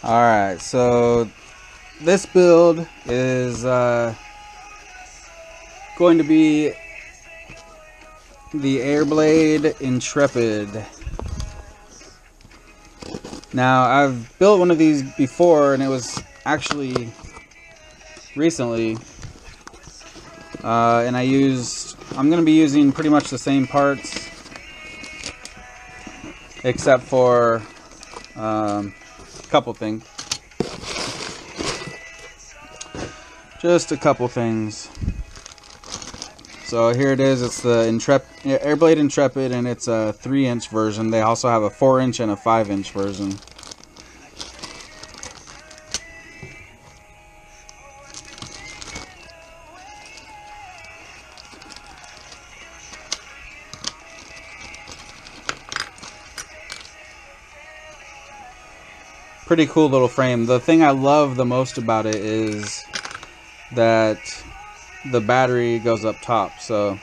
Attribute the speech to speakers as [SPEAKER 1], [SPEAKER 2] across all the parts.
[SPEAKER 1] Alright, so this build is going to be the Airblade Intrepid. Now, I've built one of these before, and it was actually recently, and I'm going to be using pretty much the same parts, except for a couple things. Just a couple things. So here it is. It's the Airblade Intrepid, and it's a 3-inch version. They also have a 4-inch and a 5-inch version. Pretty cool little frame. The thing I love the most about it is that the battery goes up top. So,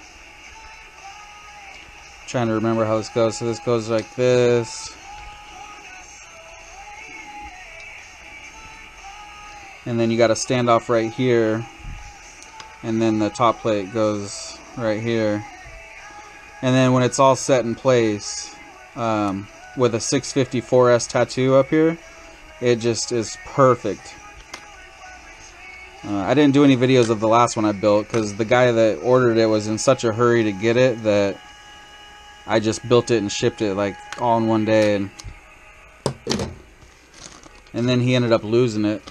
[SPEAKER 1] trying to remember how this goes. So this goes like this, and then you got a standoff right here, and then the top plate goes right here. And then when it's all set in place, with a 654S tattoo up here, it just is perfect. I didn't do any videos of the last one I built because the guy that ordered it was in such a hurry to get it that I just built it and shipped it like all in one day, and then he ended up losing it.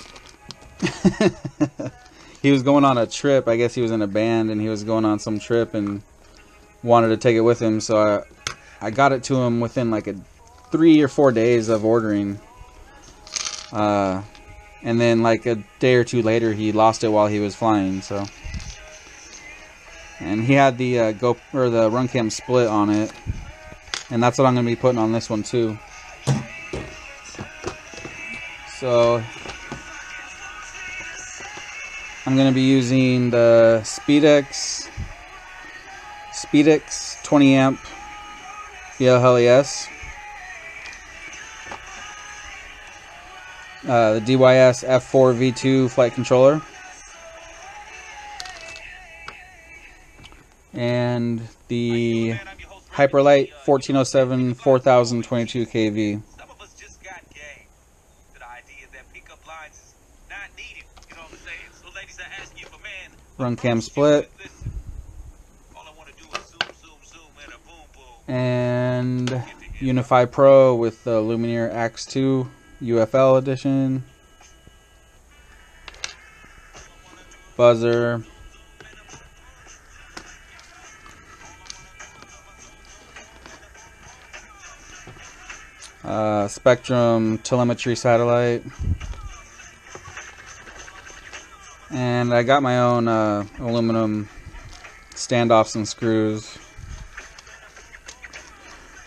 [SPEAKER 1] He was going on a trip. I guess he was in a band and he was going on some trip and wanted to take it with him, so I got it to him within like 3 or 4 days of ordering. And then like a day or two later he lost it while he was flying. So, and he had the the run cam split on it, and that's what I'm going to be putting on this one too. So I'm going to be using the Speedex 20 amp BLHES. The DYS F4 V2 flight controller, and the Hyperlight 1407 4022 kV. Run cam split, and Unify Pro with the Lumineer Axe 2 UFL edition, buzzer, Spectrum telemetry satellite, and I got my own aluminum standoffs and screws.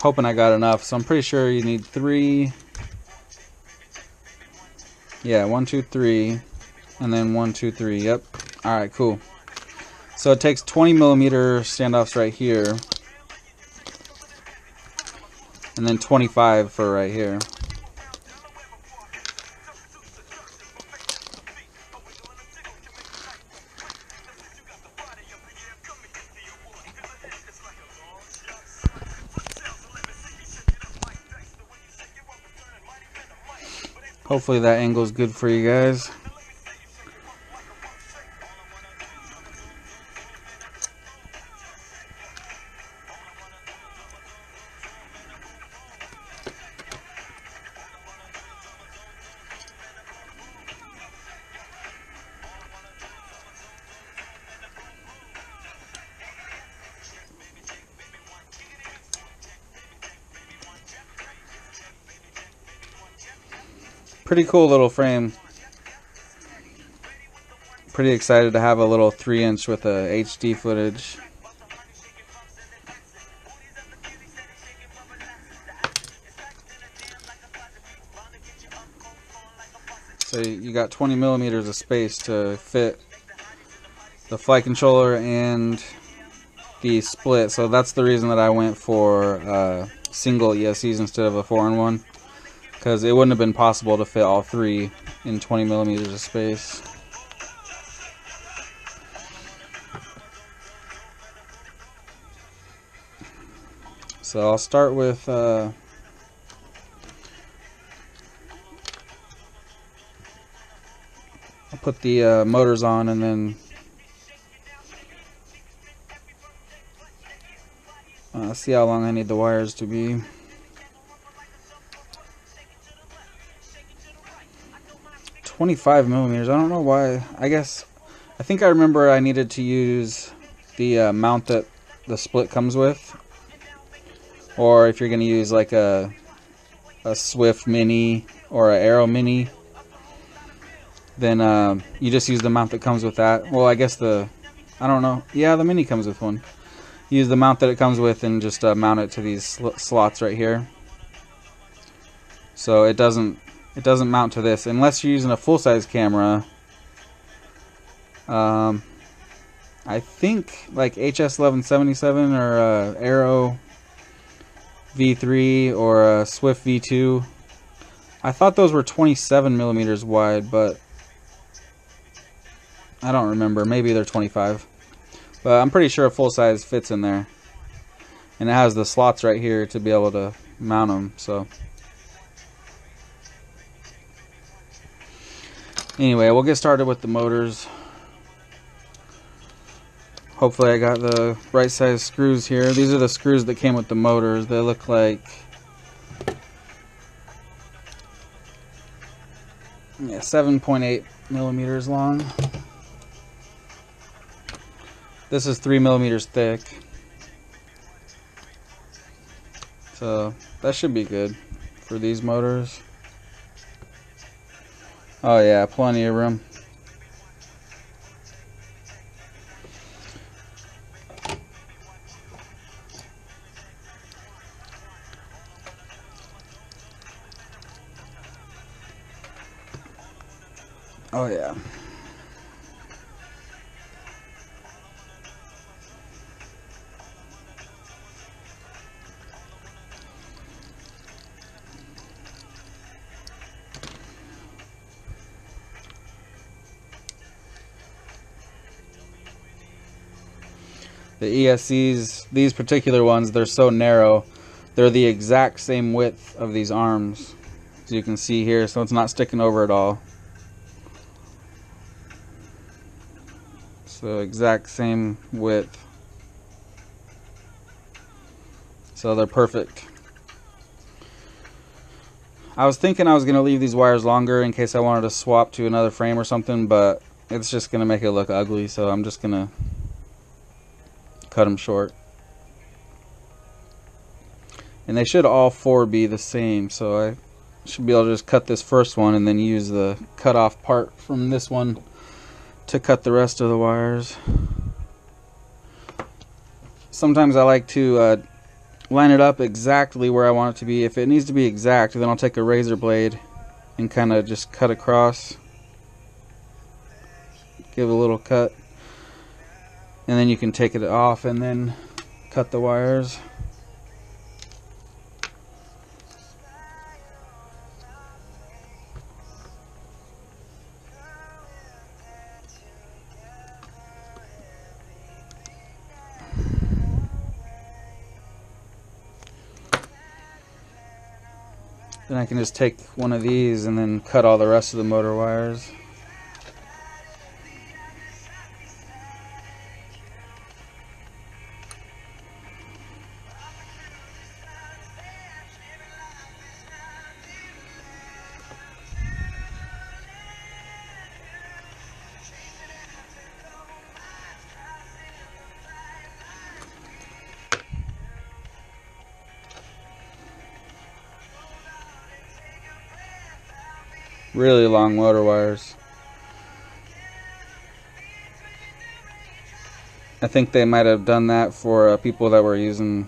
[SPEAKER 1] Hoping I got enough, so I'm pretty sure you need 3. Yeah, 1, 2, 3, and then 1, 2, 3. Yep. All right, cool. So it takes 20mm standoffs right here, and then 25 for right here. Hopefully that angle is good for you guys. Pretty cool little frame. Pretty excited to have a little 3-inch with a HD footage. So you got 20mm of space to fit the flight controller and the split. So that's the reason that I went for single ESCs instead of a 4-in-1. because it wouldn't have been possible to fit all three in 20 millimeters of space. So I'll start with I'll put the motors on, and then see how long I need the wires to be. $25 millimeters. I don't know why. I think I remember I needed to use the mount that the split comes with, or if you're going to use like a Swift Mini or an Arrow Mini, then you just use the mount that comes with that. Well, I guess I don't know. Yeah, the Mini comes with one. Use the mount that it comes with and just mount it to these slots right here. So it doesn't mount to this unless you're using a full-size camera. I think like HS1177 or Arrow V3 or a Swift V2. I thought those were 27 millimeters wide, but I don't remember. Maybe they're 25. But I'm pretty sure a full size fits in there. And it has the slots right here to be able to mount them. So anyway, we'll get started with the motors. Hopefully I got the right size screws here. These are the screws that came with the motors. They look like 7.8 millimeters long. This is 3 millimeters thick. So that should be good for these motors. Oh yeah, plenty of room. Oh yeah. The ESCs, these particular ones, they're so narrow. They're the exact same width of these arms, as you can see here, so it's not sticking over at all. So exact same width. So they're perfect. I was thinking I was going to leave these wires longer in case I wanted to swap to another frame or something, but it's just going to make it look ugly, so I'm just going to cut them short. And they should all four be the same, so I should be able to just cut this first one and then use the cut off part from this one to cut the rest of the wires. Sometimes I like to line it up exactly where I want it to be. If it needs to be exact, then I'll take a razor blade and kind of just cut across, give a little cut, and then you can take it off and then cut the wires. Then I can just take one of these and then cut all the rest of the motor wires. Really long motor wires. I think they might have done that for people that were using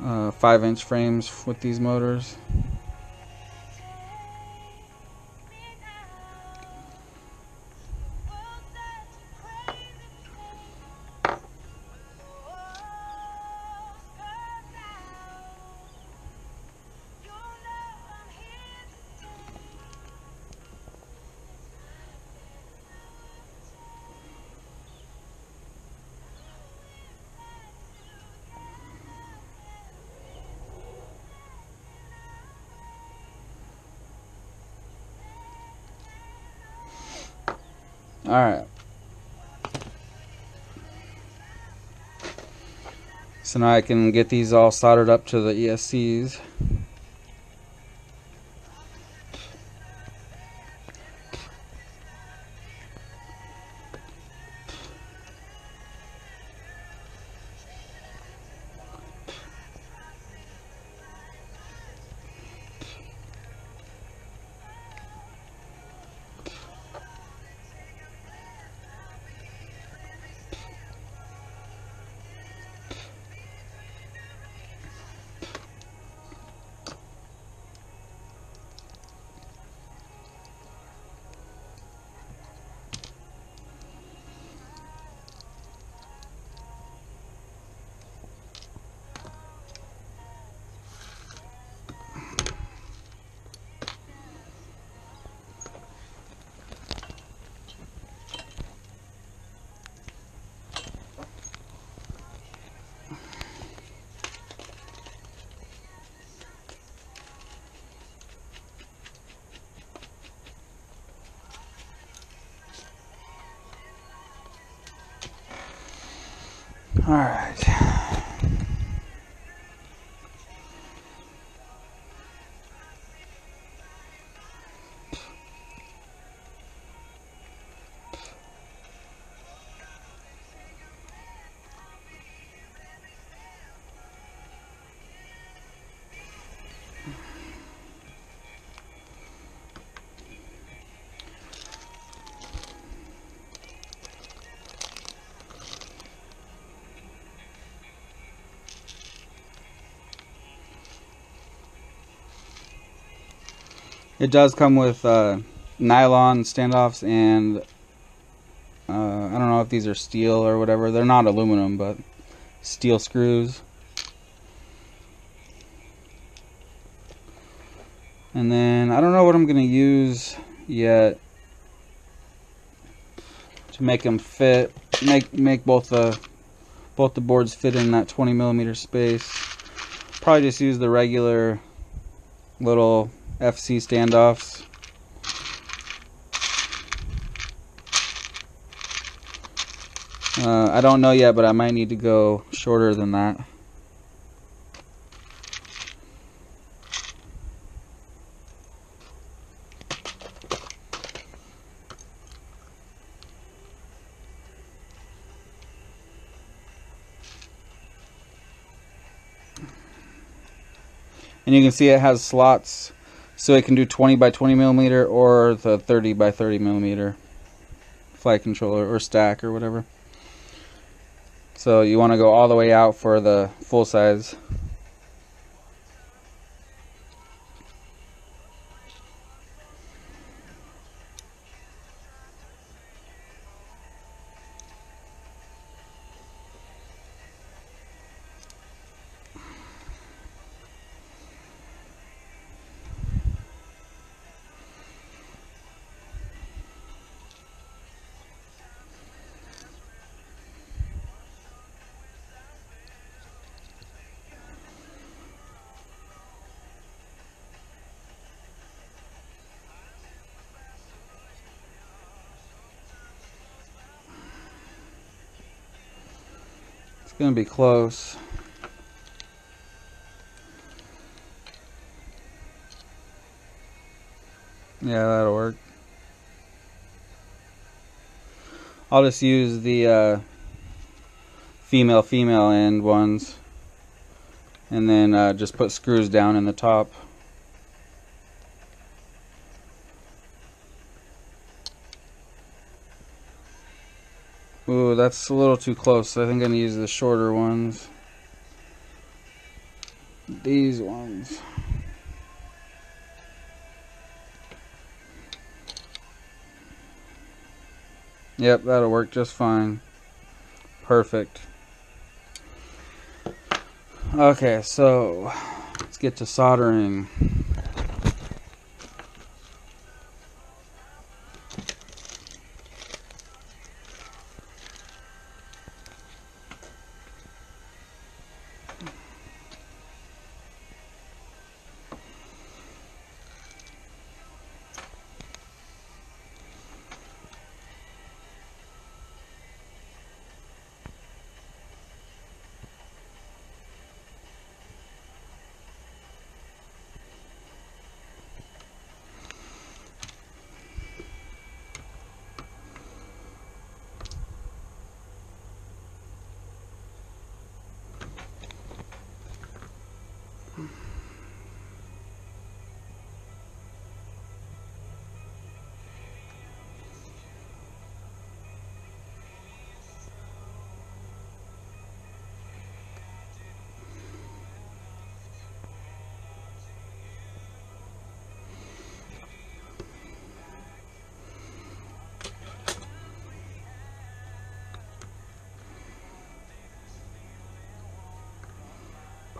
[SPEAKER 1] 5-inch frames with these motors. Alright. So now I can get these all soldered up to the ESCs. All right. It does come with nylon standoffs, and I don't know if these are steel or whatever. They're not aluminum, but steel screws. And then I don't know what I'm going to use yet to make them fit. Make both the boards fit in that 20mm space. Probably just use the regular little FC standoffs. I don't know yet, but I might need to go shorter than that. And you can see it has slots, so it can do 20 by 20mm or the 30 by 30mm flight controller or stack or whatever. So you want to go all the way out for the full size. Gonna be close. Yeah, that'll work. I'll just use the female end ones, and then just put screws down in the top. Ooh, that's a little too close. I think I'm going to use the shorter ones. These ones. Yep, that'll work just fine. Perfect. Okay, so let's get to soldering.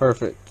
[SPEAKER 1] Perfect.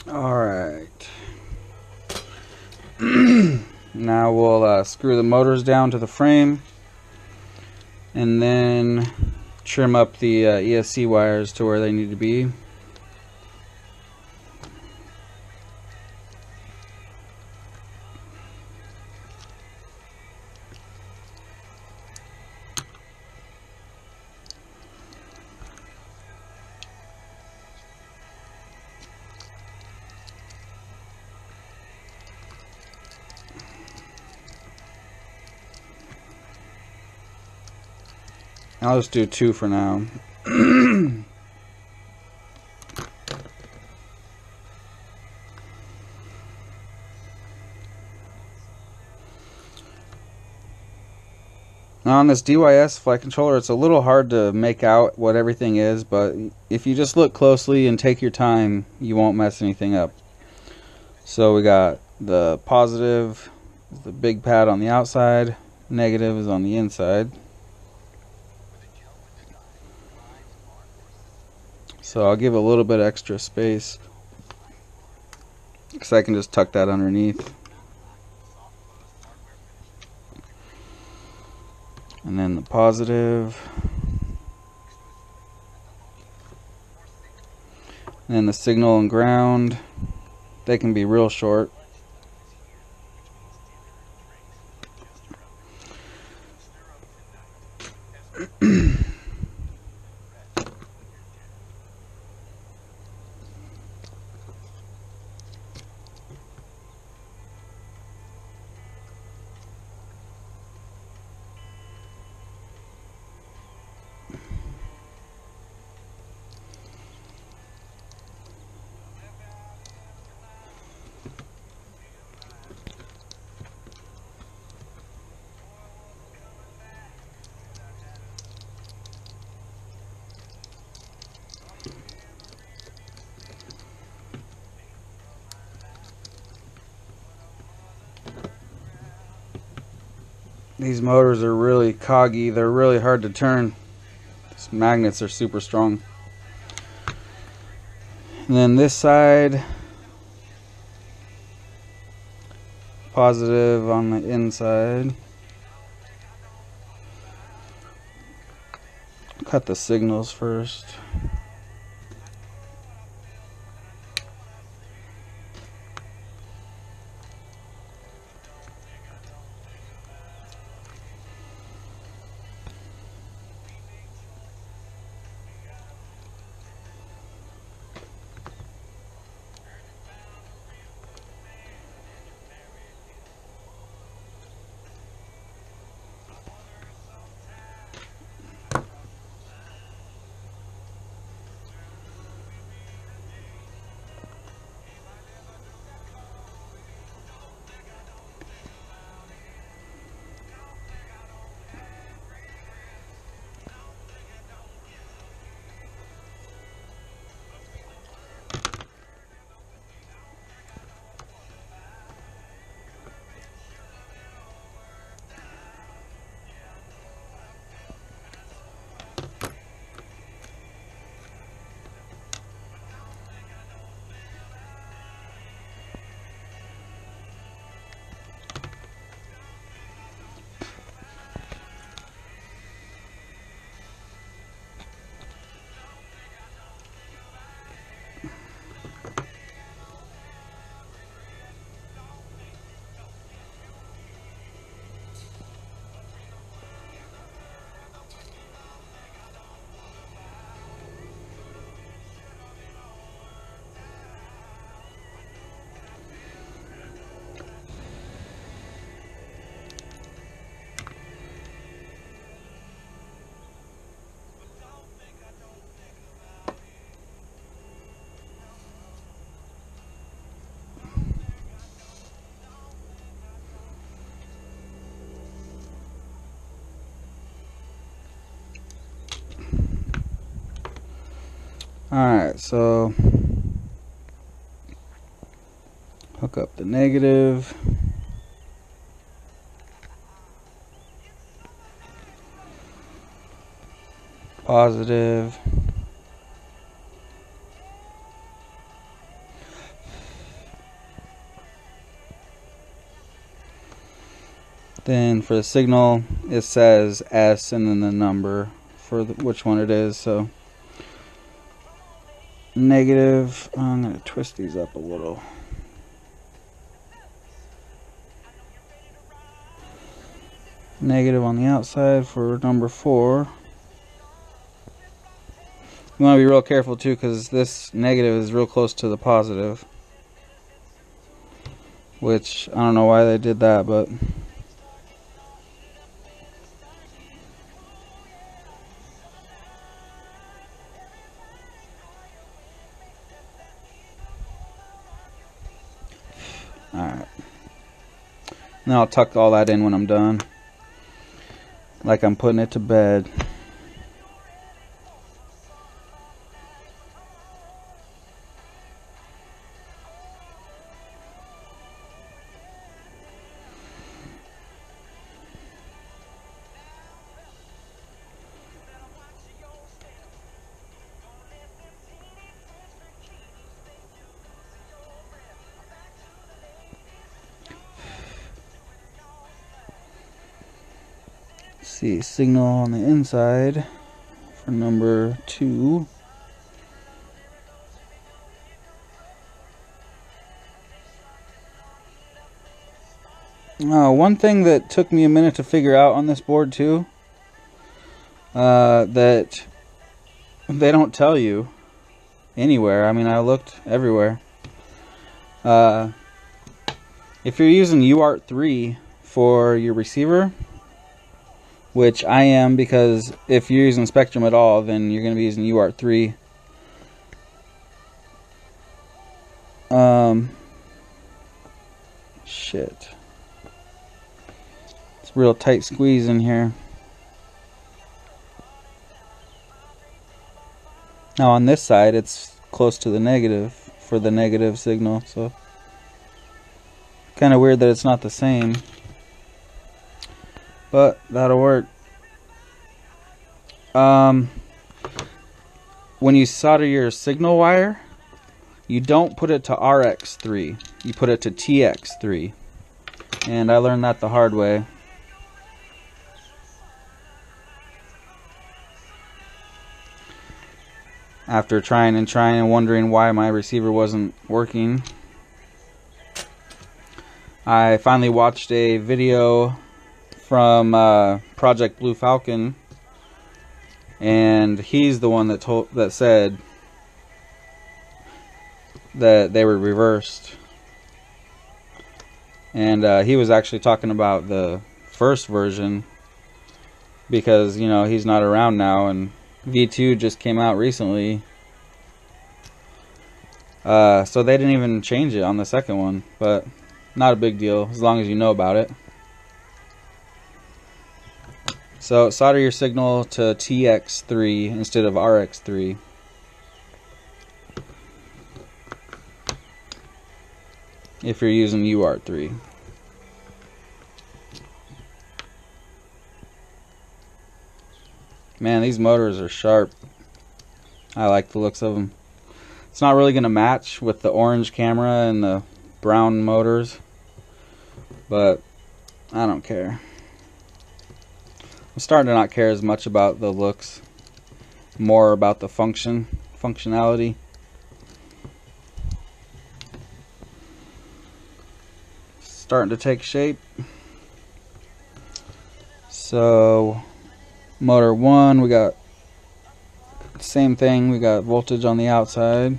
[SPEAKER 1] Alright. Now we'll screw the motors down to the frame and then trim up the ESC wires to where they need to be. I'll just do 2 for now. Now on this DYS flight controller, it's a little hard to make out what everything is, but if you just look closely and take your time, you won't mess anything up. So we got the positive, the big pad on the outside, negative is on the inside. So I'll give a little bit extra space because I can just tuck that underneath. And then the positive. And then the signal and ground. They can be real short. These motors are really coggy. They're really hard to turn. These magnets are super strong. And then this side, positive on the inside. Cut the signals first. Alright, so hook up the negative. Positive. Then for the signal, it says S and then the number for which one it is. So negative, I'm going to twist these up a little. Negative on the outside for number 4. You want to be real careful too, because this negative is real close to the positive. Which, I don't know why they did that, but... Alright. Then I'll tuck all that in when I'm done. Like I'm putting it to bed. See, signal on the inside for number 2. One thing that took me a minute to figure out on this board too, that they don't tell you anywhere. I mean, I looked everywhere. If you're using UART3 for your receiver, which I am, because if you're using Spectrum at all, then you're going to be using UART3. Shit. It's a real tight squeeze in here. Now on this side, it's close to the negative for the negative signal, so kind of weird that it's not the same. But that'll work. When you solder your signal wire, you don't put it to RX3. You put it to TX3. And I learned that the hard way. After trying and wondering why my receiver wasn't working, I finally watched a video from Project Blue Falcon, and he's the one that said that they were reversed. And he was actually talking about the first version, because, you know, he's not around now, and V2 just came out recently. So they didn't even change it on the second one, but not a big deal as long as you know about it. So solder your signal to TX3 instead of RX3. If you're using UART3. Man, these motors are sharp. I like the looks of them. It's not really going to match with the orange camera and the brown motors, but I don't care. I'm starting to not care as much about the looks, more about the functionality. Starting to take shape. So motor 1, we got same thing, we got voltage on the outside.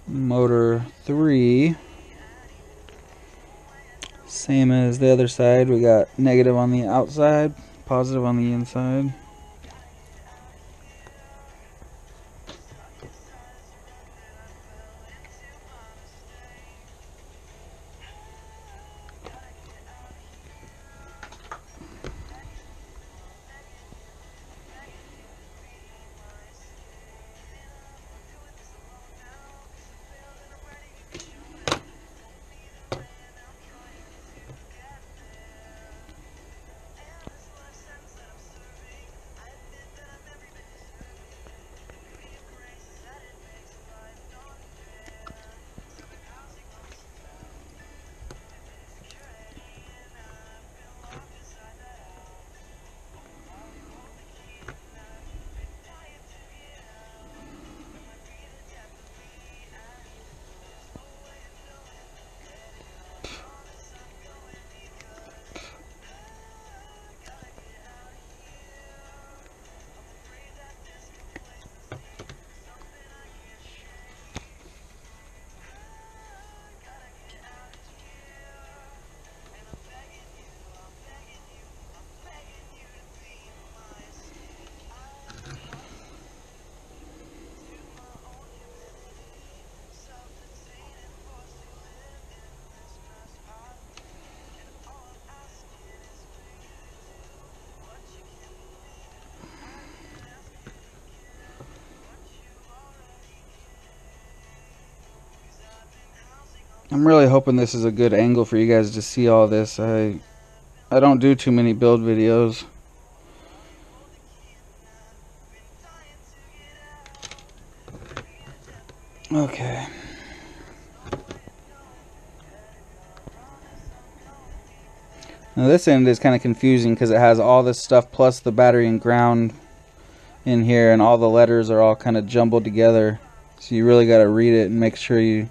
[SPEAKER 1] Motor 3, same as the other side, we got negative on the outside, positive on the inside. I'm really hoping this is a good angle for you guys to see all this. I don't do too many build videos. Okay. Now this end is kind of confusing because it has all this stuff plus the battery and ground in here, and all the letters are all kind of jumbled together. So you really got to read it and make sure you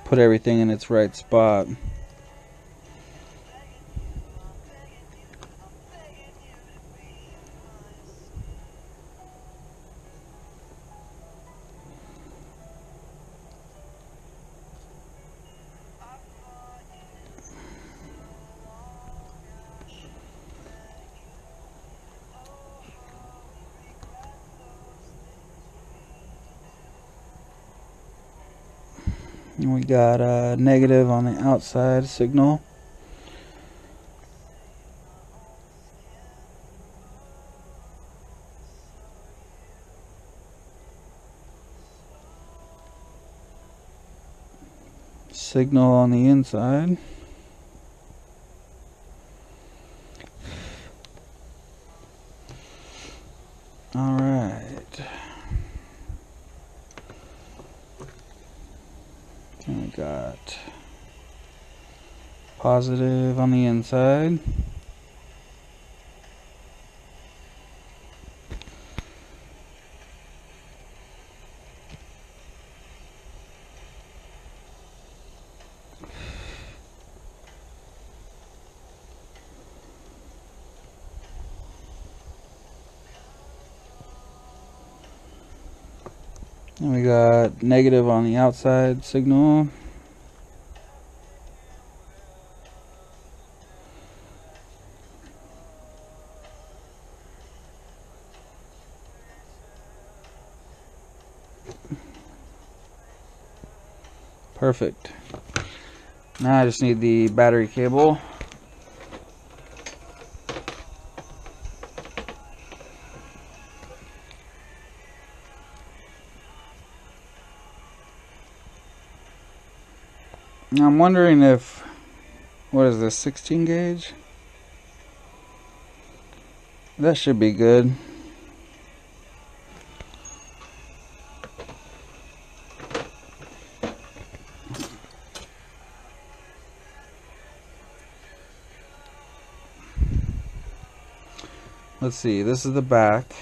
[SPEAKER 1] put everything in its right spot. And we got a negative on the outside signal. signal on the inside. All right. And we got positive on the inside. And we got negative on the outside signal. Perfect. Now I just need the battery cable. Now I'm wondering if, what is this, 16 gauge? That should be good. Let's see, this is the back.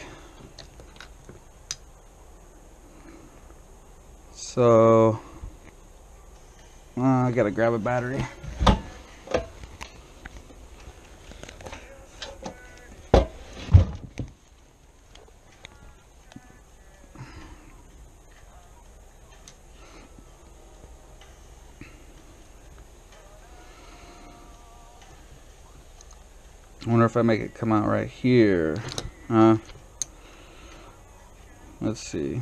[SPEAKER 1] So, I gotta grab a battery. I wonder if I make it come out right here. Let's see.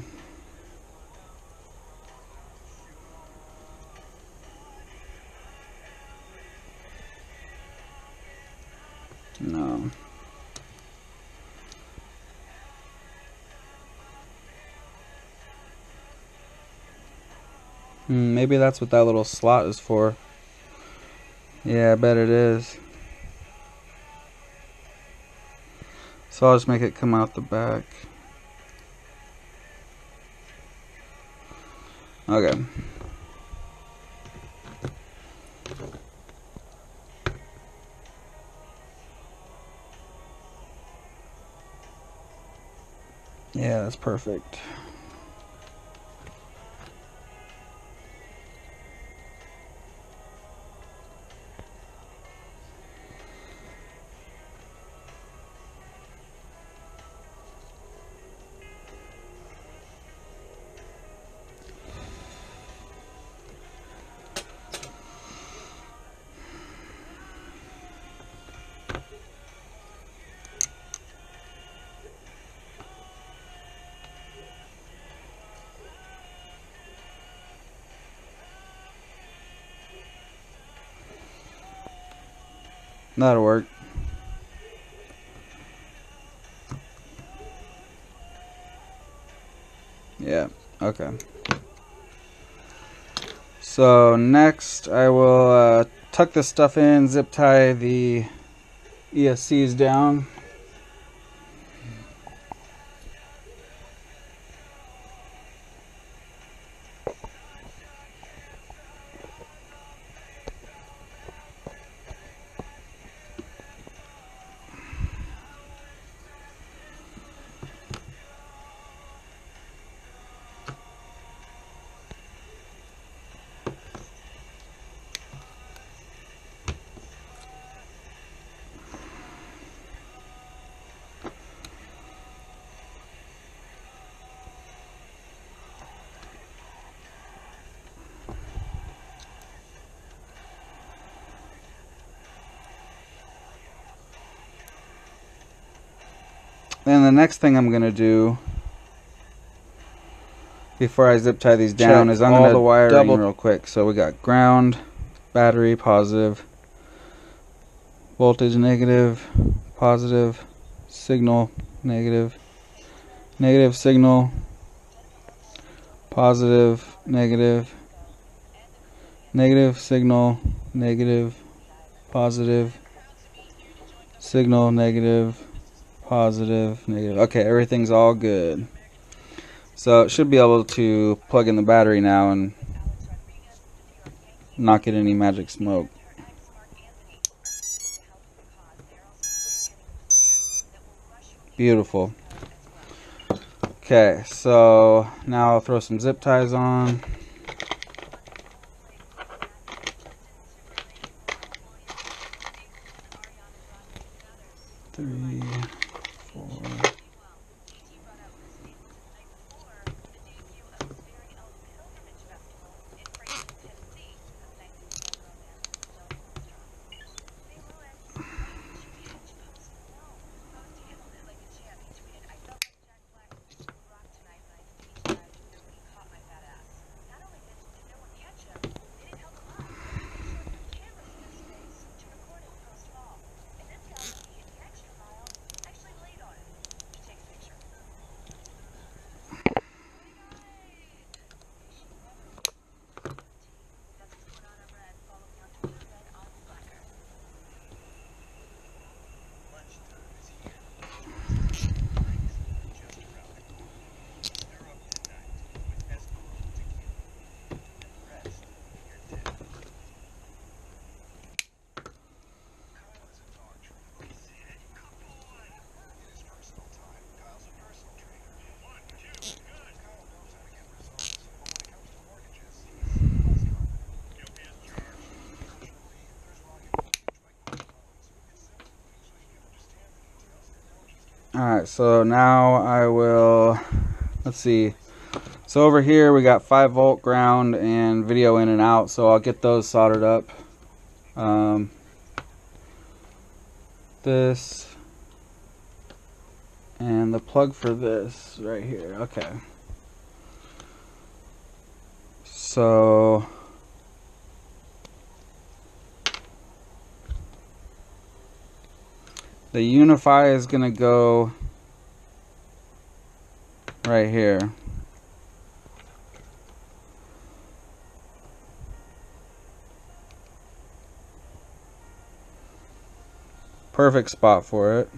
[SPEAKER 1] No. Maybe that's what that little slot is for. Yeah, I bet it is. So I'll just make it come out the back. Okay. Yeah, that's perfect. That'll work. Yeah, okay. So next I will tuck this stuff in, zip tie the ESCs down. Then the next thing I'm going to do before I zip tie these down is I'm going to double real quick. So we got ground, battery, positive, voltage negative, positive, signal, negative, negative signal, positive, negative, Negative, signal, negative, positive, signal, negative, positive, negative. Okay, everything's all good. So it should be able to plug in the battery now and not get any magic smoke. Beautiful. Okay, so now I'll throw some zip ties on. Three, four. Alright, so now I will, let's see. So over here we got 5-volt ground and video in and out, so I'll get those soldered up. This and the plug for this right here. Okay. So the Unify is going to go right here. Perfect spot for it.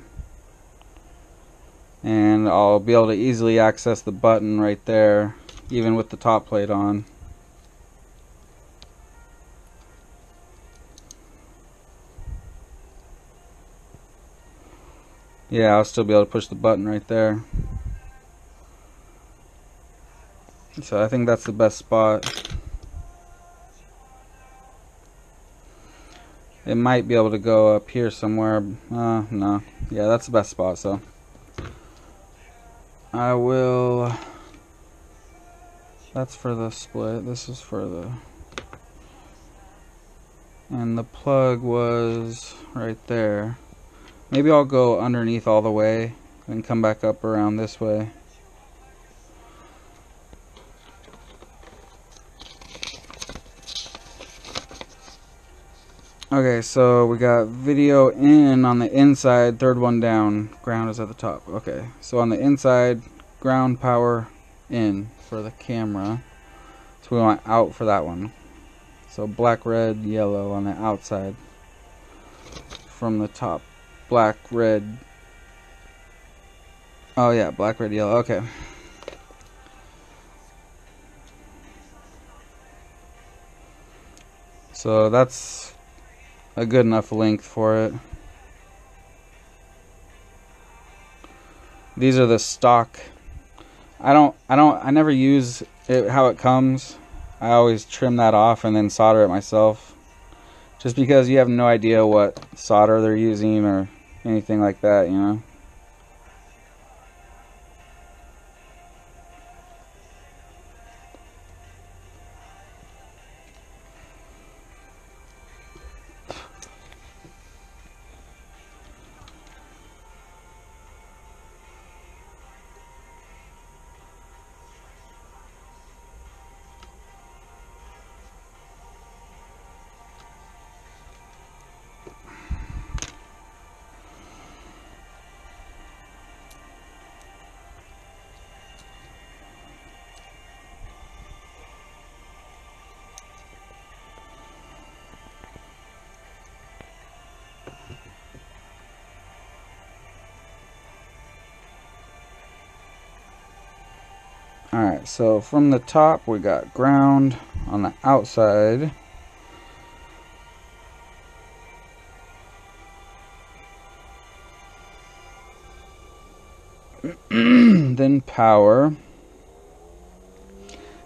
[SPEAKER 1] And I'll be able to easily access the button right there, even with the top plate on. Yeah, I'll still be able to push the button right there. So I think that's the best spot. It might be able to go up here somewhere. No. Yeah, that's the best spot, so I will... That's for the split. This is for the... And the plug was right there. Maybe I'll go underneath all the way and come back up around this way. Okay, so we got video in on the inside, third one down, ground is at the top. Okay, so on the inside, ground power in for the camera. So we want out for that one. So black, red, yellow on the outside from the top. Black, red. Oh yeah, black, red, yellow. Okay. So that's a good enough length for it. These are the stock. I never use it how it comes. I always trim that off and then solder it myself. Just because you have no idea what solder they're using or anything like that, you know. Alright, so from the top we got ground on the outside. Then power.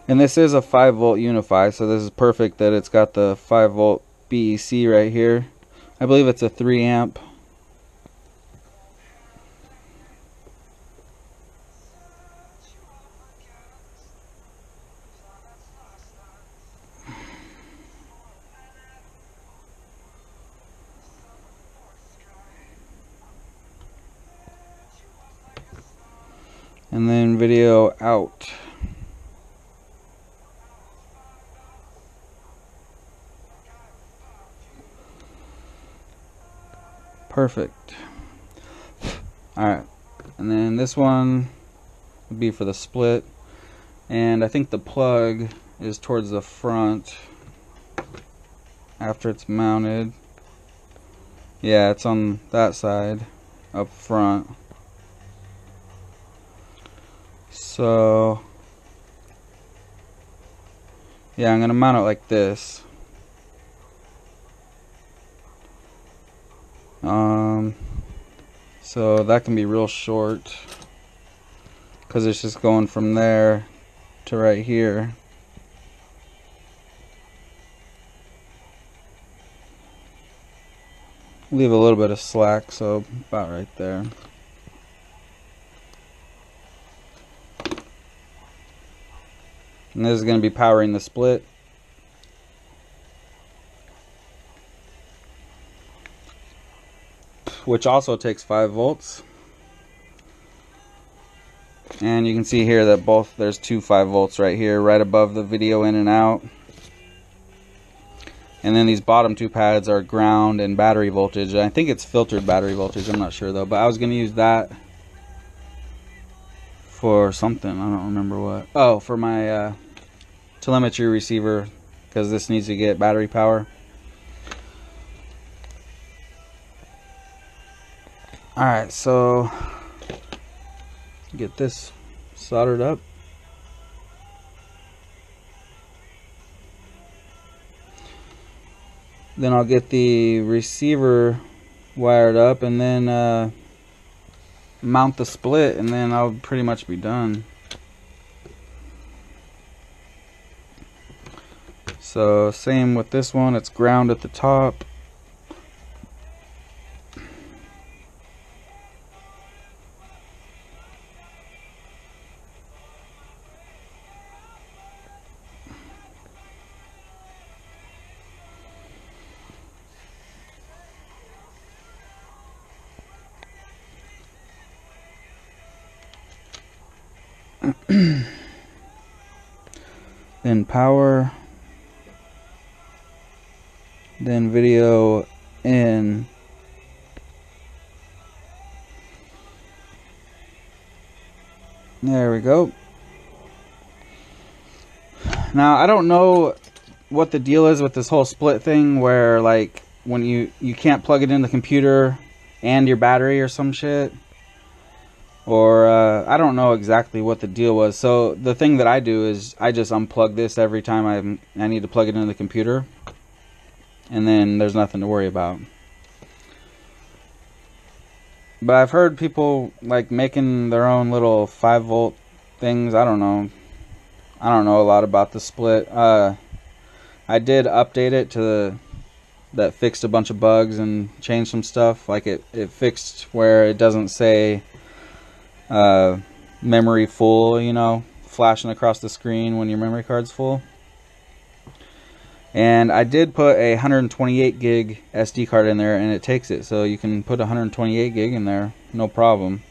[SPEAKER 1] And this is a 5-volt Unify, so this is perfect that it's got the 5-volt BEC right here. I believe it's a 3 amp. And then video out. Perfect. Alright, and then this one would be for the split, and I think the plug is towards the front after it's mounted. Yeah, it's on that side up front. So yeah, I'm gonna mount it like this. So that can be real short because it's just going from there to right here. Leave a little bit of slack, so about right there. And this is going to be powering the split. Which also takes 5 volts. And you can see here that there's two 5 volts right here, right above the video in and out. And then these bottom two pads are ground and battery voltage. I think it's filtered battery voltage, I'm not sure though. But I was going to use that for something, I don't remember what. Oh, for my telemetry receiver, because this needs to get battery power. Alright, so get this soldered up. Then I'll get the receiver wired up and then mount the split, and then I'll pretty much be done. So same with this one, it's ground at the top. Then power, then video in. There we go. Now I don't know what the deal is with this whole split thing, where like when you can't plug it in the computer and your battery or some shit. Or I don't know exactly what the deal was. So the thing that I do is I just unplug this every time I need to plug it into the computer, and then there's nothing to worry about. But I've heard people like making their own little 5-volt things. I don't know a lot about the split. I did update it to that fixed a bunch of bugs and changed some stuff. Like it fixed where it doesn't say memory full, you know, flashing across the screen when your memory card's full. And I did put a 128 gig SD card in there, and it takes it, so you can put 128 gig in there, no problem.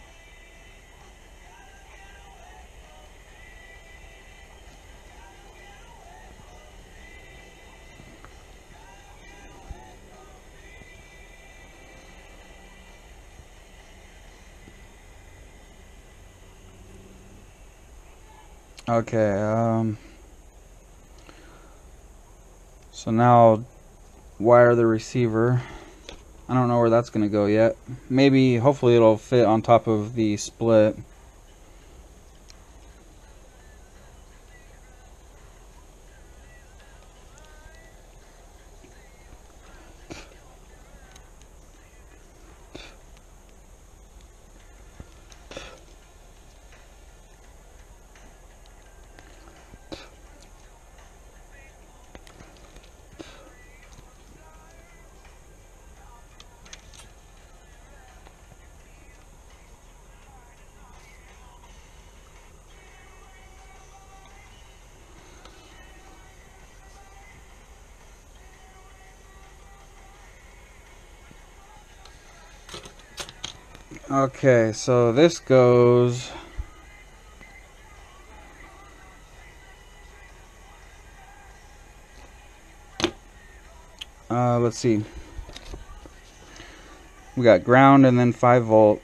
[SPEAKER 1] Okay, so now I'll wire the receiver. I don't know where that's going to go yet. Maybe, hopefully it'll fit on top of the split. Okay, so this goes let's see. We got ground and then 5 volt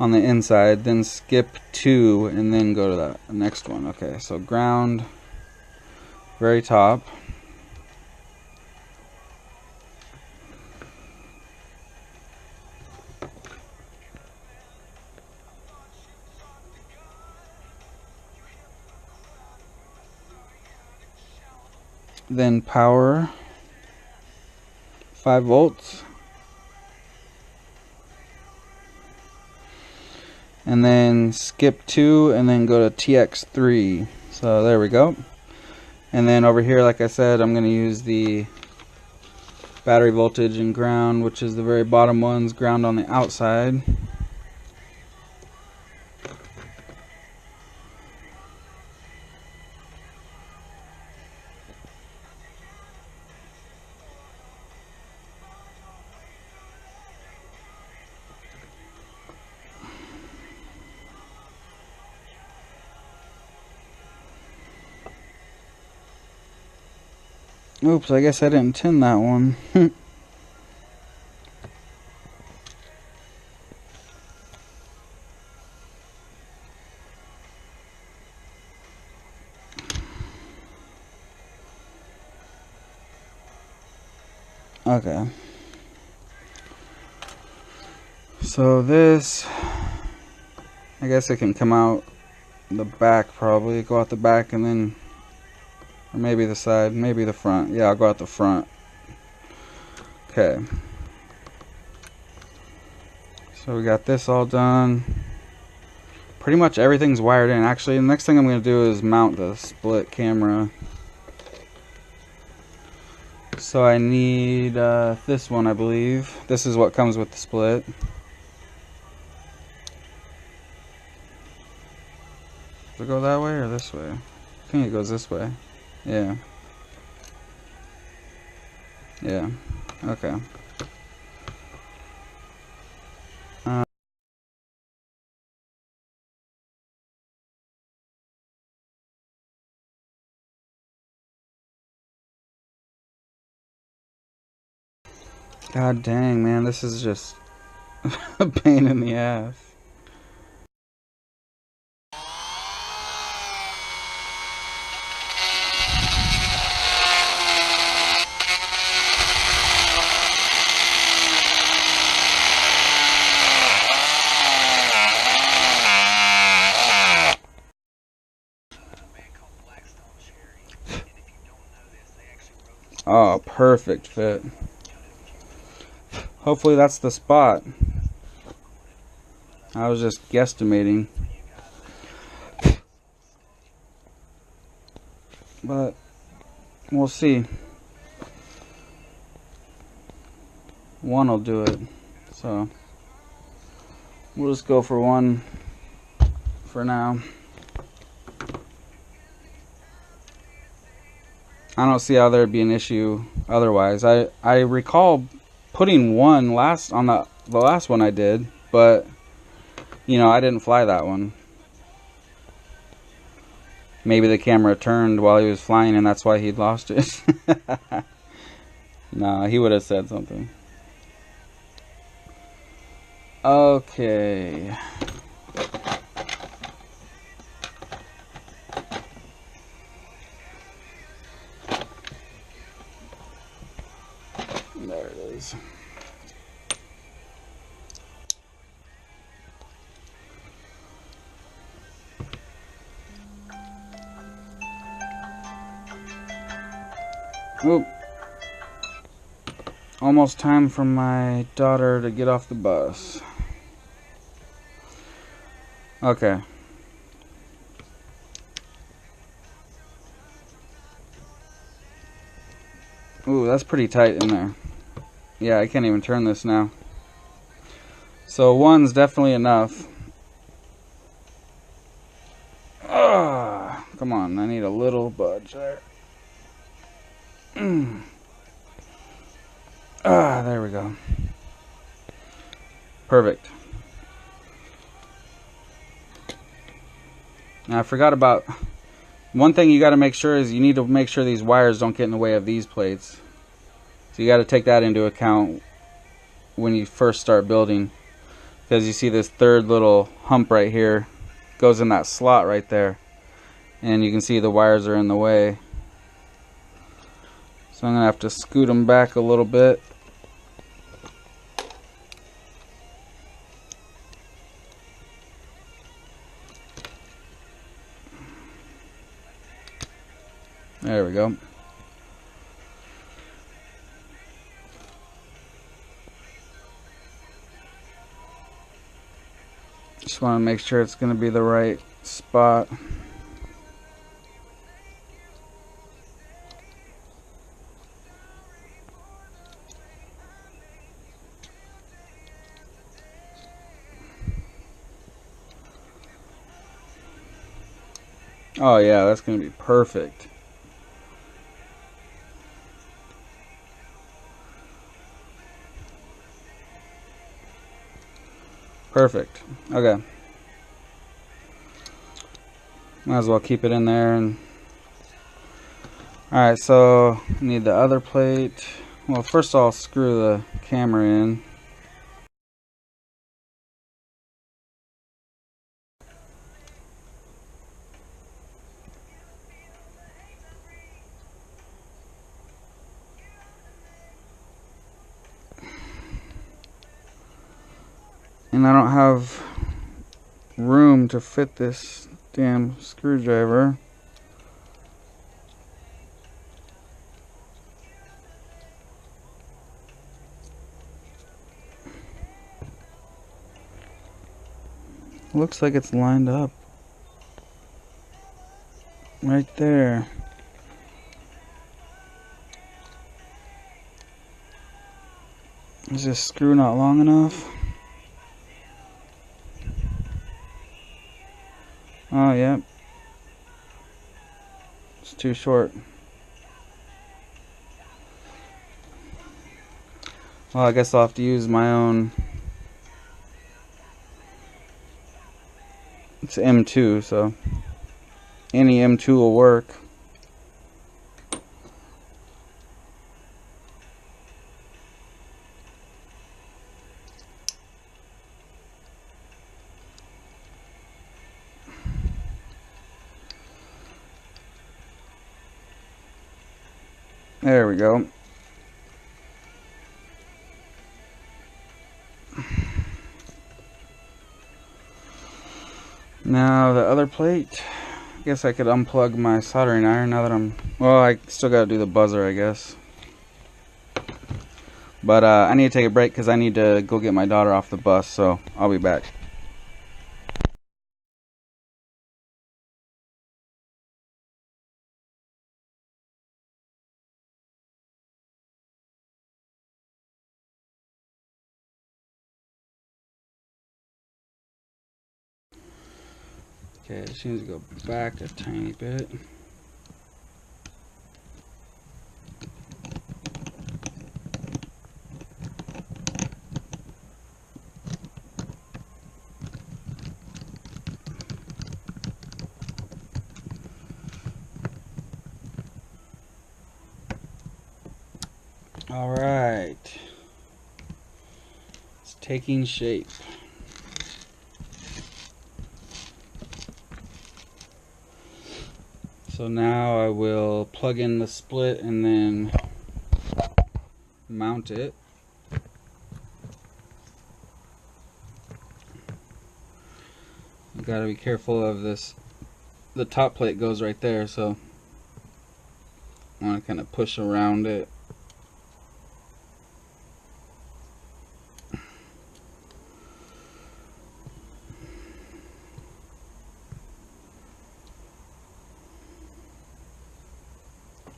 [SPEAKER 1] on the inside, then skip 2 and then go to the next one. Okay, so ground, very top. Then power, 5 volts. And then skip 2 and then go to TX3. So there we go. And then over here, like I said, I'm going to use the battery voltage and ground, which is the very bottom ones, ground on the outside. Oops, I guess I didn't tin that one. Okay. So this, I guess it can come out the back probably. Go out the back and then, or maybe the side, maybe the front. Yeah, I'll go out the front. Okay. So we got this all done. Pretty much everything's wired in. Actually, the next thing I'm going to do is mount the split camera. So I need this one, I believe. This is what comes with the split. Does it go that way or this way? I think it goes this way. Yeah. Yeah. Okay. God dang, man, this is just a pain in the ass. Oh, perfect fit. Hopefully that's the spot. I was just guesstimating. But we'll see. One will do it. So we'll just go for one for now. I don't see how there'd be an issue otherwise. I recall putting one on the last one I did, but you know, I didn't fly that one. Maybe the camera turned while he was flying and that's why he'd lost it. Nah, he would have said something. Okay. There it is. Oop. Almost time for my daughter to get off the bus. Okay. Ooh, that's pretty tight in there. Yeah, I can't even turn this now. So one's definitely enough. Come on, I need a little budge there. There we go. Perfect. Now I forgot about one thing you got to make sure is you need to make sure these wires don't get in the way of these plates. So you got to take that into account when you first start building, because you see this third little hump right here goes in that slot right there, and you can see the wires are in the way. So I'm gonna have to scoot them back a little bit. There we go. Just want to make sure it's going to be the right spot. Oh yeah, that's going to be perfect. Perfect. Okay. Might as well keep it in there. And alright, so I need the other plate. Well, first I'll screw the camera in. And I don't have room to fit this damn screwdriver. Looks like it's lined up right there. Is this screw not long enough? Oh, yep. It's too short. Well, I guess I'll have to use my own. It's M2, so any M2 will work. There we go. Now the other plate, I guess I could unplug my soldering iron now that I'm, well, I still gotta do the buzzer, I guess. But I need to take a break because I need to go get my daughter off the bus, so I'll be back. Okay, I just need to go back a tiny bit. All right, it's taking shape. So now I will plug in the split and then mount it. You gotta be careful of this. The top plate goes right there, so I want to kind of push around it.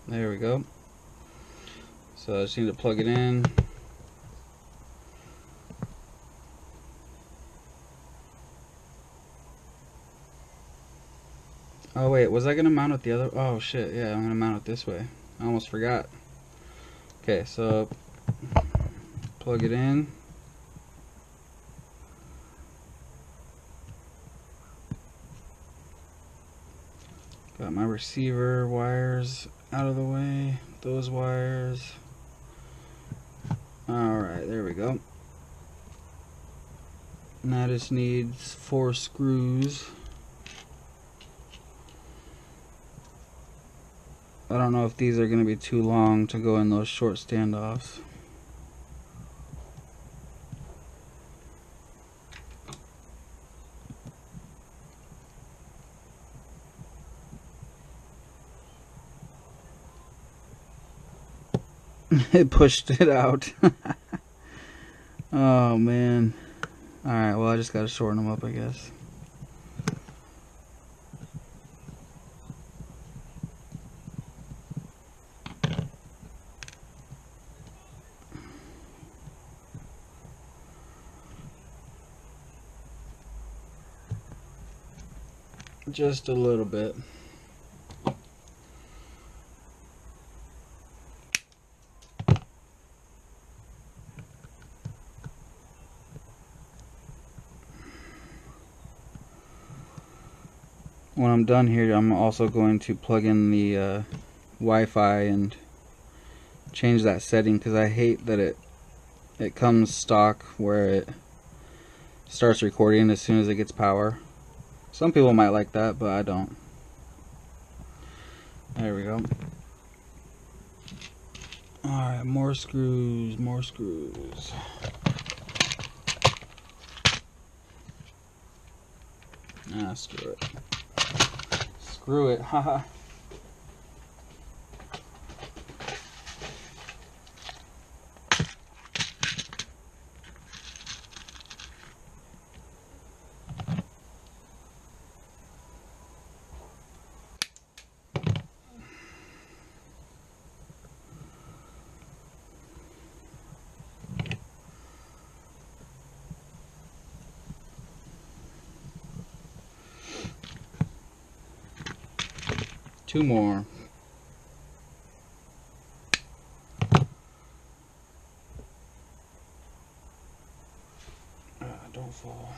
[SPEAKER 1] There we go. So I just need to plug it in. Oh wait, was I gonna mount it the other? Oh shit, yeah, I'm gonna mount it this way. I almost forgot. Okay, so plug it in. Got my receiver wires out of the way. Those wires. Alright, there we go. Now this needs 4 screws. I don't know if these are going to be too long to go in those short standoffs. It pushed it out. Oh man. Alright, well I just gotta shorten them up, I guess. Just a little bit. When I'm done here, I'm also going to plug in the Wi-Fi and change that setting, because I hate that it comes stock where it starts recording as soon as it gets power. Some people might like that, but I don't. There we go. Alright, more screws, more screws. Ah, screw it. Screw it, haha. 2 more. Don't fall.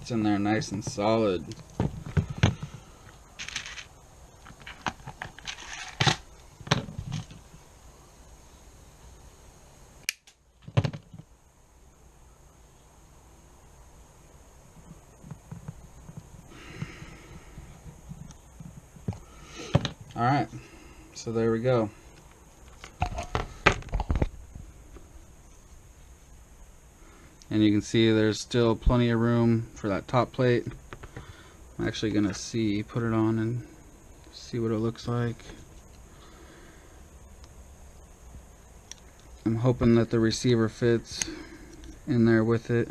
[SPEAKER 1] It's in there nice and solid. Alright, so there we go. And you can see there's still plenty of room for that top plate. I'm actually going to put it on and see what it looks like. I'm hoping that the receiver fits in there with it.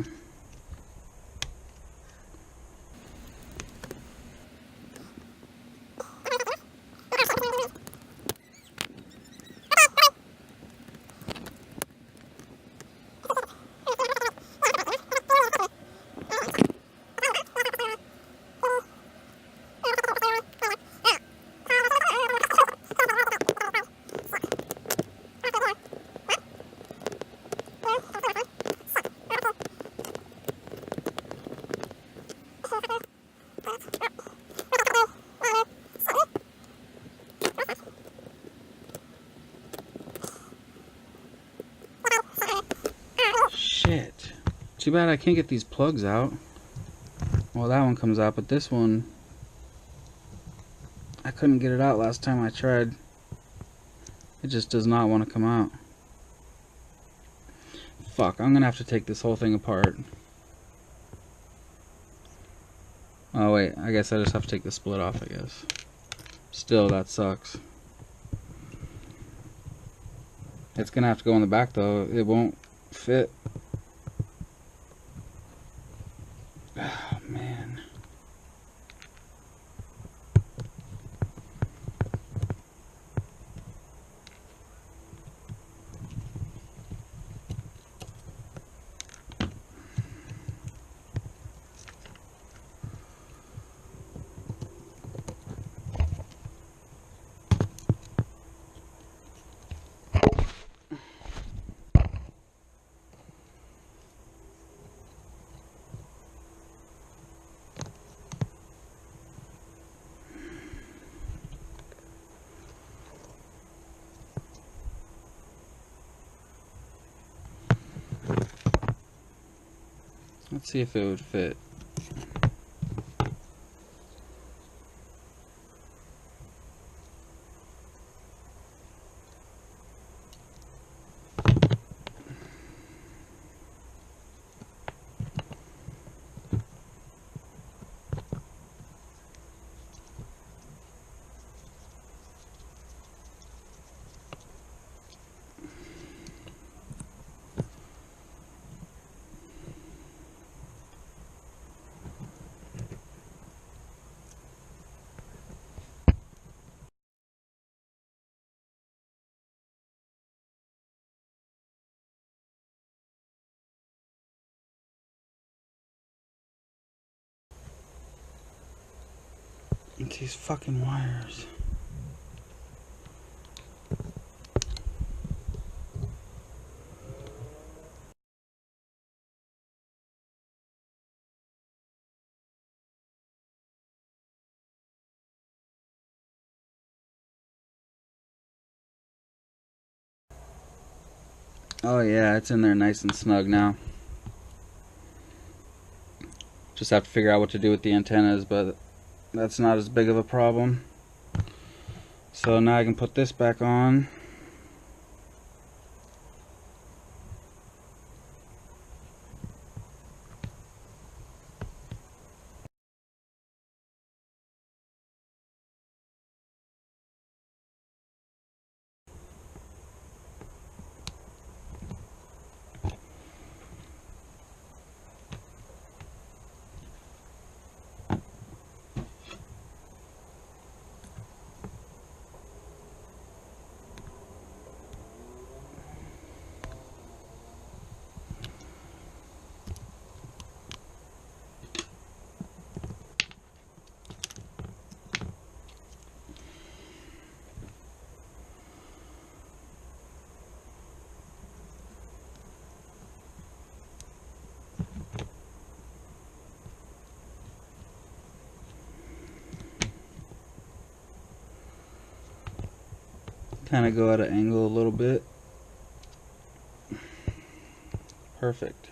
[SPEAKER 1] Shit. Too bad I can't get these plugs out. Well, that one comes out, but this one, I couldn't get it out last time I tried. It just does not want to come out. Fuck, I'm gonna have to take this whole thing apart. Oh wait, I guess I just have to take the split off, I guess. Still, that sucks. It's gonna have to go in the back though. It won't fit. Oh man. Let's see if it would fit. It's these fucking wires. Oh yeah, it's in there nice and snug now. Just have to figure out what to do with the antennas, but that's not as big of a problem. So now I can put this back on. Kind of go at an angle a little bit. Perfect.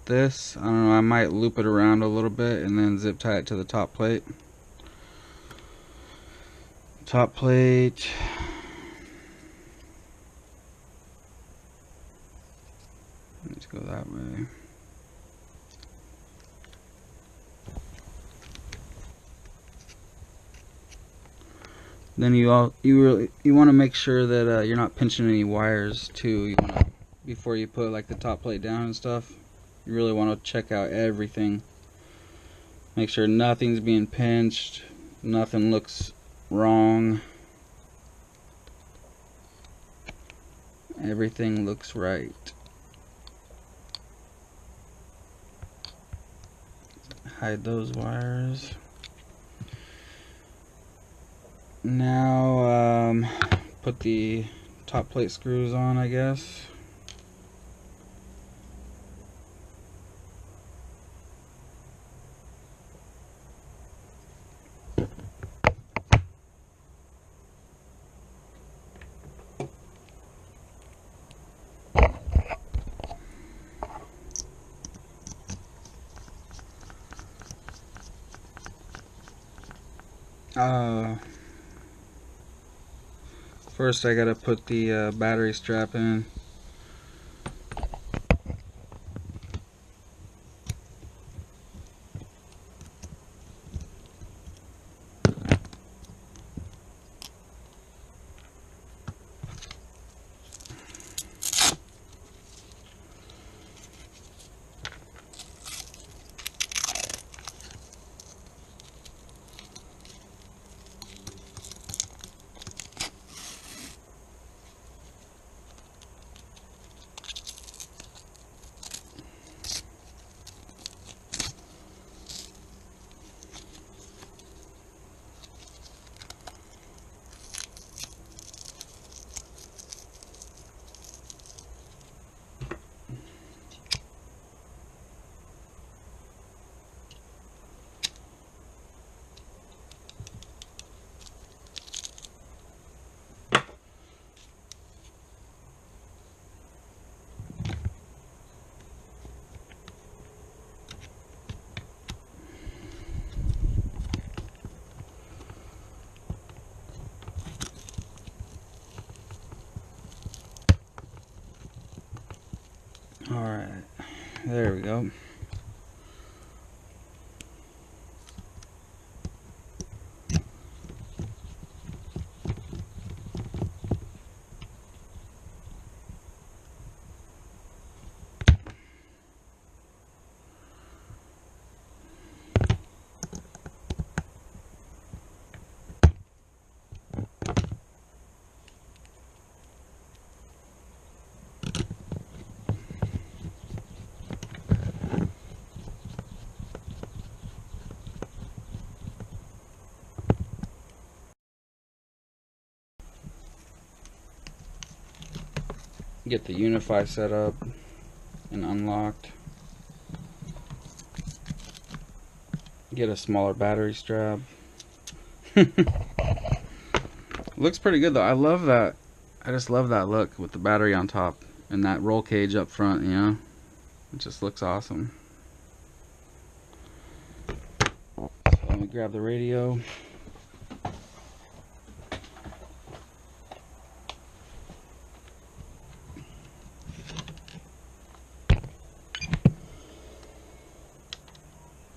[SPEAKER 1] This, I don't know, I might loop it around a little bit and then zip tie it to the top plate. Top plate. Let's go that way. Then you want to make sure that you're not pinching any wires too. You wanna, before you put like the top plate down and stuff, you really want to check out everything. Make sure nothing's being pinched, nothing looks wrong. Everything looks right. Hide those wires. Now put the top plate screws on, I guess. First I gotta put the battery strap in. go. Get the Unify set up and unlocked. Get a smaller battery strap. Looks pretty good though. I love that. I just love that look with the battery on top and that roll cage up front, you know? It just looks awesome. So let me grab the radio.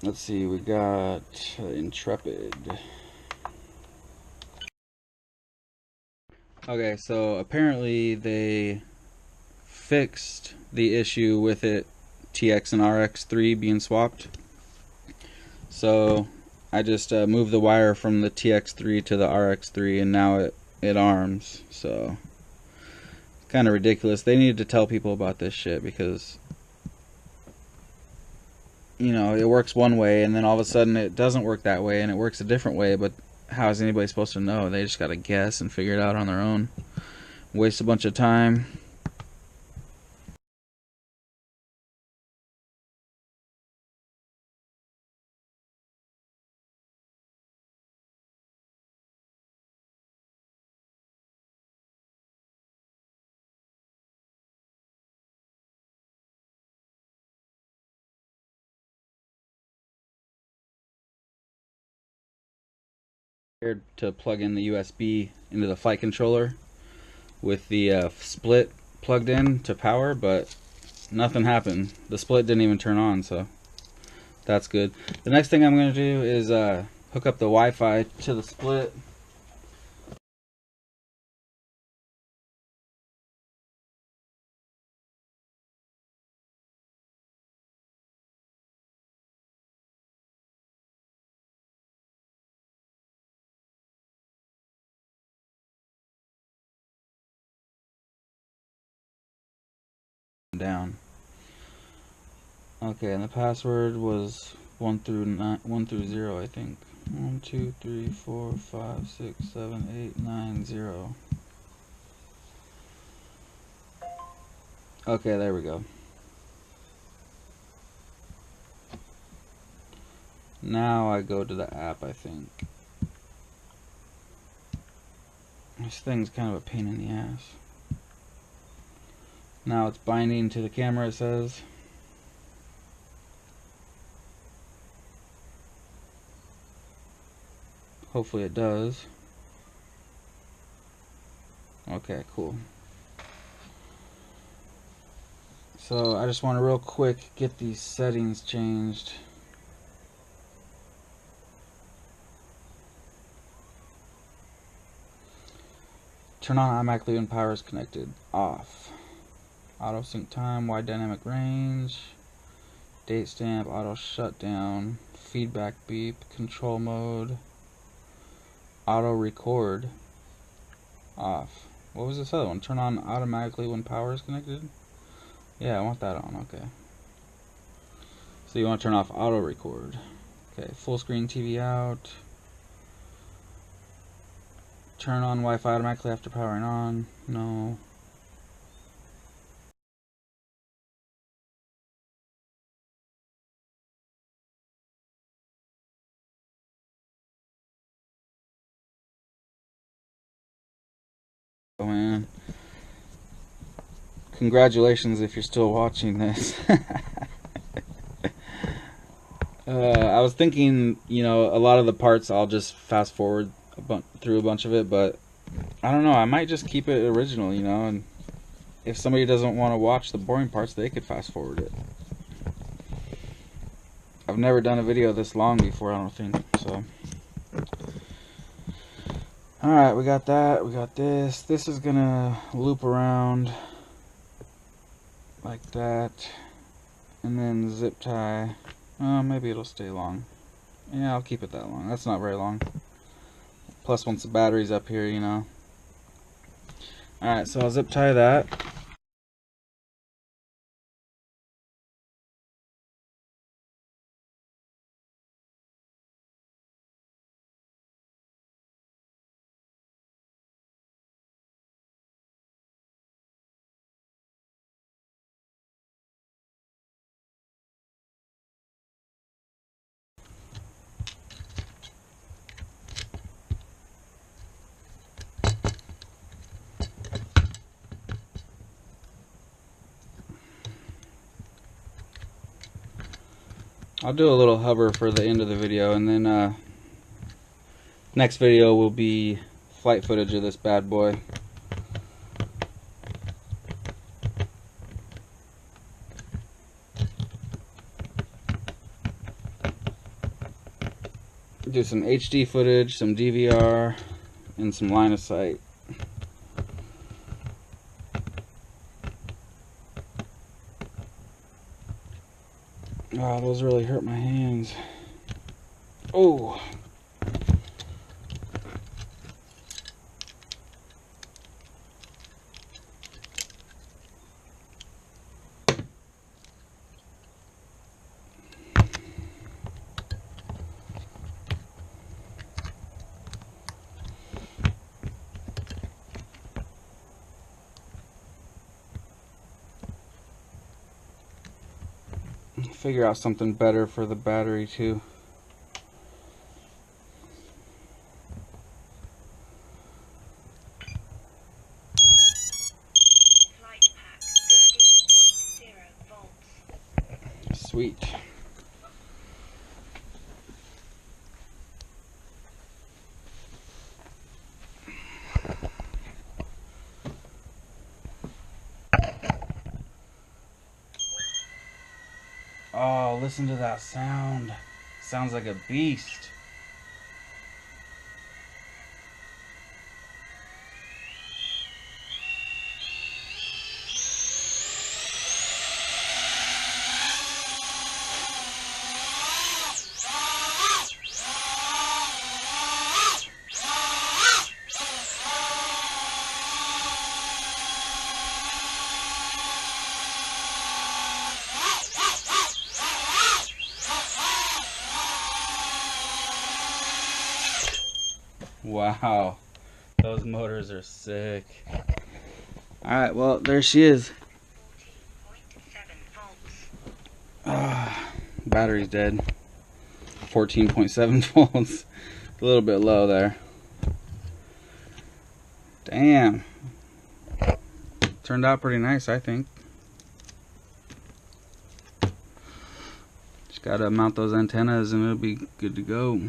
[SPEAKER 1] Let's see, we got Intrepid. Okay, so apparently they fixed the issue with it, TX and RX3 being swapped. So I just moved the wire from the TX3 to the RX3 and now it arms. So kind of ridiculous. They needed to tell people about this shit because, you know, it works one way and then all of a sudden it doesn't work that way and it works a different way, but how is anybody supposed to know? They just gotta guess and figure it out on their own. Waste a bunch of time. To plug in the USB into the flight controller with the split plugged in to power, but nothing happened. The split didn't even turn on, so that's good. The next thing I'm going to do is hook up the Wi-Fi to the split. Down. Okay, and the password was 1 through 0, I think. 1, 2, 3, 4, 5, 6, 7, 8, 9, 0. Okay, there we go. Now I go to the app, I think. This thing's kind of a pain in the ass. Now it's binding to the camera, it says. Hopefully it does. Okay, cool. So I just want to real quick get these settings changed. Turn on automatically when power is connected. Off. Auto sync time, wide dynamic range, date stamp, auto shutdown, feedback beep, control mode, auto record. Off. What was this other one? Turn on automatically when power is connected? Yeah, I want that on. Okay. So you want to turn off auto record. Okay, full screen TV out. Turn on Wi-Fi automatically after powering on. No. Oh man. Congratulations if you're still watching this. I was thinking, you know, a lot of the parts I'll just fast forward through a bunch of it, but I don't know, I might just keep it original, you know, and if somebody doesn't want to watch the boring parts, they could fast forward it. I've never done a video this long before, I don't think, so. Alright, we got that, we got this. This is gonna loop around like that, and then zip tie. Maybe it'll stay long. Yeah, I'll keep it that long. That's not very long. Plus, once the battery's up here, you know. Alright, so I'll zip tie that. I'll do a little hover for the end of the video, and then next video will be flight footage of this bad boy. Do some HD footage, some DVR, and some line of sight. Oh, those really hurt my hands. Oh. Figure out something better for the battery too.
[SPEAKER 2] Flight pack 15.0 volts.
[SPEAKER 1] Sweet. Oh, listen to that sound. Sounds like a beast. Wow, those motors are sick. Alright, well, there she is.
[SPEAKER 2] 14.7 volts.
[SPEAKER 1] Battery's dead. 14.7 volts. A little bit low there. Damn. Turned out pretty nice, I think. Just gotta mount those antennas and it'll be good to go.